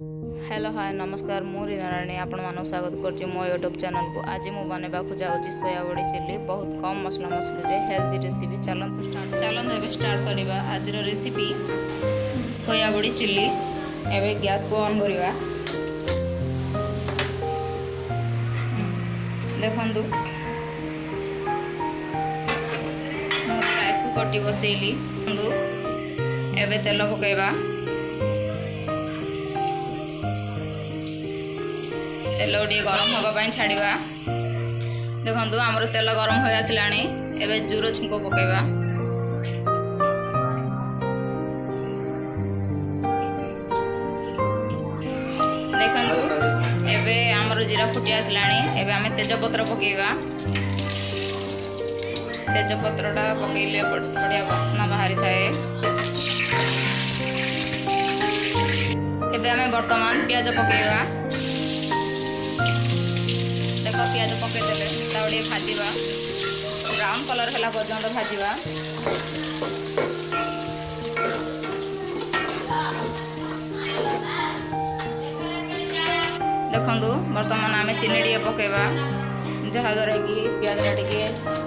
Hello hi नमस्कार मु रीना राणी आपण मानक स्वागत करछि मो यूट्यूब चैनल को। आज मु बनेबाकू जाउछि सोया बड़ी चिल्ली बहुत कम मसला मसली रे हेल्दी रेसिपी। चलंतु स्टार्ट करबा आज रेसिपी सोया बड़ी चिल्ली। एबे गैस को ऑन करबा। देखंतु राइस को कटी बसेली। एबे तेल पकेबा। तेल गोटे गरम हाँपाई छाड़ा। देखो आमर तेल गरम हो आसला। एवं जूर छुंक पकेबा। देखो एवं आमर जीरा फुटी आसला। एवं आम तेजपत्र पकेबा। तेजपत्रटा पकईले बढ़िया बास्ना बाहरी थाए। एवं आम बर्तमान पियाज पकेबा। देख पियाज पकईदे गोटे भाजवा ब्राउन कलर है पर्यंत भाजवा। देखु बर्तमान आम चीनी टे पकेबा जहाद्वारा कि पियाज टे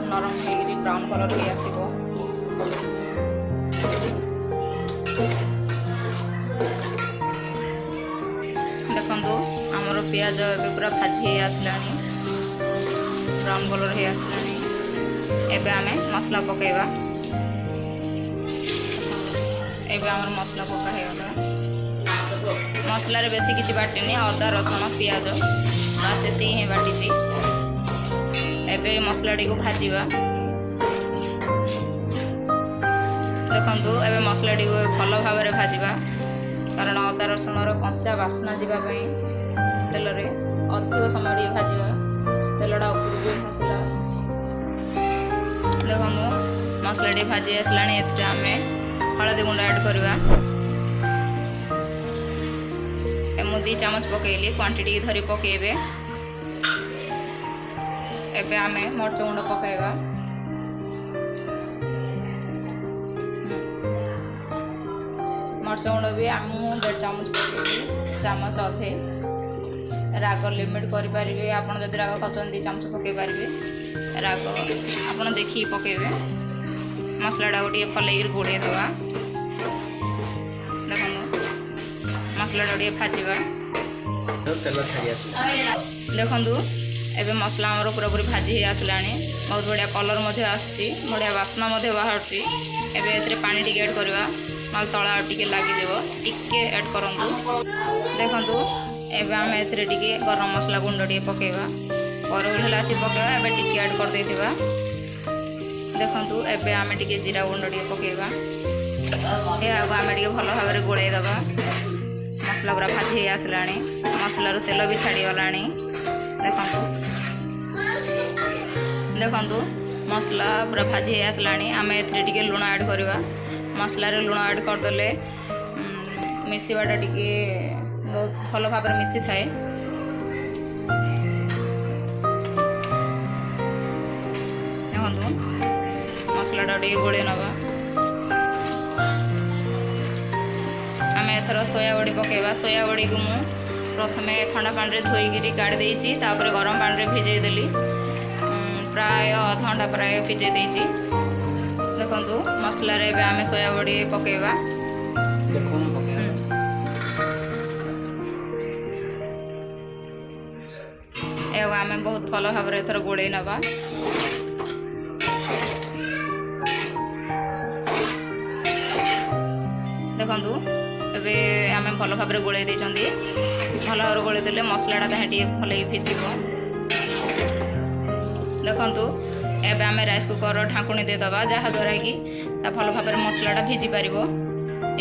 नरम हो ब्राउन कलर हो आसो। देखु आमर पियाज पूरा भाजी आसला ब्राउन कलर हो आसला। एबे आमे मसला पकेबा। एबे आमर मसला पका हो गला। मसला रे बेसी किछि बाटिनी अदा रसुण पियाज बस एति ही बाटिछि। एबे मसला टी को भाजीबा। देखंतु एबे मसला टी को भल भाव रे भाजीबा कारण अदा रसुण रो कच्चा बास्ना जीवा पई तेल रे अधिक समय टी भाजीबा। तेलटा ऊपर भी भासला। देखो मसला टी भाजी आसला। आम हलदी गुंड ऐड करवा। मु 2 चामच पकईली क्वांटिटी धरी पकेबे। एबे आम मरच गुंड पकेबा। मरच गुंड भी आम 1.5 चामच पकईली चामच अधे। राग लिमिट करें आप जदि राग खाऊँ 2 चामच पकई पारे। राग आप देखिए पकेबे। मसलाटा गोटे फल घोड़े दवा। देखो मसलाटा गोटे भाजवा। देखु एबे मसला आमर पूरापूरी भाजी हो आसला। बहुत बढ़िया कलर बढ़िया बास्ना बाहर। एबे पानी टी ऐड करवा ना तला टे लगे टिके ऐड करूँ। देखु एबे आम एथरे टिके गरम मसला गुंड टे पकेबा। पर ओहला सी पकेबा। एबे टिके ऐड कर देथिबा। देखंतु एबे आम टिके जीरा गुंड टे पकेबा। ए आगो आम टिके भल भाव रे गोळाई दबा। मसला पूरा भाजी हो आसला। मसला रो तेल भी छाड़ी गलानी। देखंतु मसला पूरा भाजी हो आसला। आम एथरे टिके लुण ऐड करवा। मसला रे लुण ऐड कर देले मिसीवाटा टिके बहुत भल भाव मिसी थाए। देखो मसलाटा टे गोले नवा। आम एथर सोया बड़ी पकेबा। सोया बड़ी को मु प्रथमे ठंडा पानी धोईकी काढ़ी देछि। तापर गरम पानी भिजई देली प्राय अध घंटा प्राय भिजई देछि। देखंतु मसला रे आम सोया बड़ी पकेबा। आम बहुत भल भाव एथर गोड़े नवा। देखु एबे आम भल भाव गोड़े भल भाव गोड़े देले मसलाटा टे भल भिजिब। देखु एबे आम राइस कुकर ढाकुणी देदबा जहाद्वारा कि भल भाव मसलाटा भिजी पार।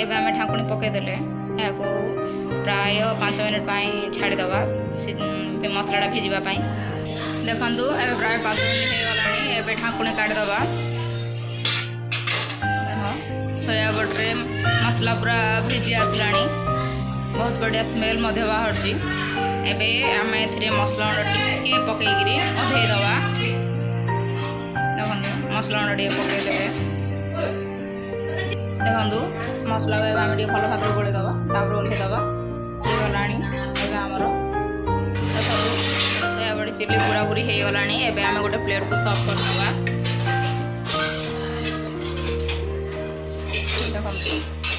एबे आम ढाकुणी पकईदेले प्राय 5 मिनिट छाड़ीदबा मसलाटा भिजापी। देखु ए प्राय 5 मिनिट हो गला। एबे ढाकुणी काढ़ीदबा। सोया बड़े मसला पूरा भिजी आसला। बहुत बढ़िया स्मेल बाहर। एबे आम ए मसला टे पकईकि अधेदबा। देखो मसला टे पकईदे। देखु मसला को आम भल भाव गोड़े दबा। ओल्हेदबा। गलानी एबे हमर सोया बड़ी चिल्ली पूरा पूरी हो गलानी। एबे आमे गोटे प्लेट को सर्व कर देबा। देखंतु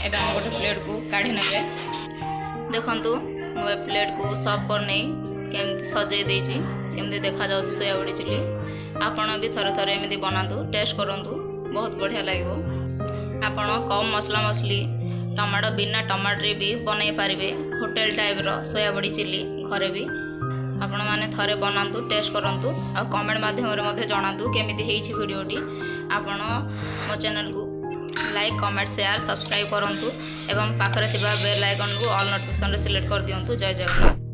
एबे हम गोटे प्लेट को काढी नेबे। देखंतु मो प्लेट को सर्व कर नै केमती सजै देछि, केमती देखा जाउछि सोया बड़ी चिल्ली। आपण भी थरे थरे एमती बनातु, टेस्ट करंतु, बहुत बढ़िया लागिवो। आपण कम मसला मसली टमाटो बिना टमाटो भी बनई पारिबे होटेल टाइप रो सोया बड़ी चिल्ली घरे भी। आपण माने थरे बनातु, टेस्ट करंतु आ कमेंट माध्यम रे मध्ये जणातु केमिति हेछि वीडियोटी। आपण मो चैनल को लाइक कमेंट शेयर सब्सक्राइब करंतु एवं पाखरे थिबा बेल आइकन को ऑल नोटिफिकेशन रे सिलेक्ट कर दियंतु। जय जगन्नाथ।